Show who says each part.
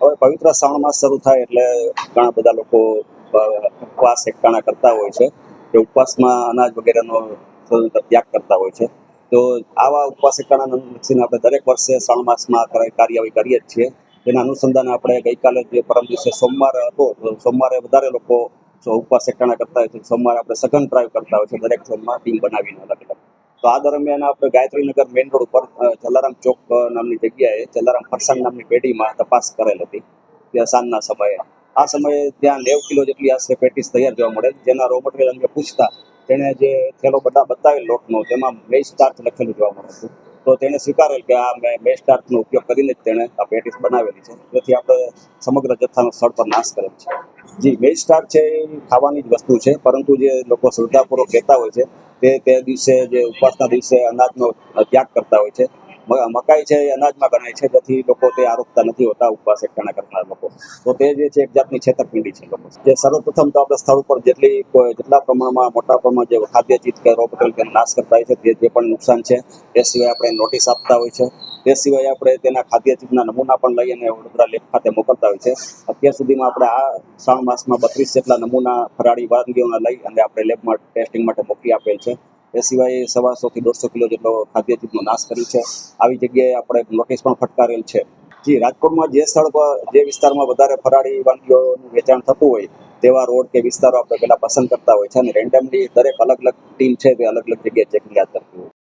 Speaker 1: હવે પવિત્ર શ્રાવણ માસ શરૂ થાય એટલે ઘણા બધા લોકો ઉપવાસ એકટાણા કરતા હોય છે કે ઉપવાસમાં અનાજ વગેરેનો ત્યાગ કરતા હોય છે. તો આવા ઉપવાસ એકટાણા લક્ષીને આપણે દરેક વર્ષે શ્રાવણ માસમાં કાર્યવાહી કરીએ જ છીએ. તેના અનુસંધાને આપણે ગઈકાલે જે પરમ દિવસે સોમવાર હતો તો સોમવારે વધારે લોકો ઉપવાસ એકટાણા કરતા હોય છે. સોમવારે આપણે સઘન ડ્રાઈવ કરતા હોય છે દરેક ઝોનમાં ટીમ બનાવીને અલગ અલગ. તો આ દરમિયાન આપણે ગાયત્રીનગર મેઇન રોડ ઉપર જલારામ ચોક નામની જગ્યાએ જલારામ ફરસાણ નામની પેઢીમાં તપાસ કરેલ હતી ત્યાં સાંજના સમયે. આ સમયે ત્યાં 90 કિલો જેટલી આશરે પેટીસ તૈયાર જોવા મળે, જેના રો મટીરિયલ અંગે પૂછતા તેણે જે થેલો બતાવેલ લોટનો તેમાં મેઇઝ સ્ટાર્ચ લખેલું જોવા મળે છે. તો તેણે સ્વીકારેલ કે આ મેઇઝ સ્ટાર્ચનો ઉપયોગ કરીને જ તેણે આ પેટીસ બનાવેલી છે. તેથી આપણે સમગ્ર જથ્થાનો સ્થળ પર નાશ કરેલ છે. જી, મેઇઝ સ્ટાર્ચ છે એ ખાવાની જ વસ્તુ છે, પરંતુ જે લોકો શ્રદ્ધાપૂર્વક કહેતા હોય છે તે દિવસે જે ઉપવાસના દિવસે અનાજનો ત્યાગ કરતા હોય છે. મકાઈ છે એ અનાજમાં ગણાય છે, જેથી લોકો તે આરોગતા નથી હોતા ઉપવાસ એકટાણા કરનાર લોકો. તો તે જે છે એક જાતની છેતરપિંડી છે લોકો. જે સર્વપ્રથમ તો આપણે સ્થળ ઉપર જેટલા પ્રમાણમાં મોટા પ્રમાણમાં જે ખાદ્ય ચીજ કે રો મટીરિયલ તેનો નાશ કરતા હોય છે જે પણ નુકસાન છે તે સિવાય આપણે નોટિસ આપતા હોય છે. તે સિવાય આપણે તેના ખાદ્ય ચીજના નમૂના પણ લઈ અને વડોદરા લેબ ખાતે મોકલતા હોય છે. અત્યાર સુધીમાં આપણે આ શ્રાવણ માસમાં 32 જેટલા નમૂના ફરાળી વાનગીઓના લઈ અને આપણે લેબમાં ટેસ્ટિંગ માટે મોકલી આપેલ છે. એ સિવાય 150 થી 150 કિલો જેટલો ખાદ્ય ચીજનો નાશ કર્યો છે. આવી જગ્યાએ આપણે નોટિસ પણ ફટકારેલ છે. જી, રાજકોટમાં જે સ્થળ પર જે વિસ્તારમાં વધારે ફરાળી વાનગીઓનું વેચાણ થતું હોય તેવા રોડ કે વિસ્તારો આપણે પહેલા પસંદ કરતા હોય છે અને રેન્ડમલી દરેક અલગ અલગ ટીમ છે તે અલગ અલગ જગ્યાએ ચેકિંગ હાથ ધરતી હોય છે.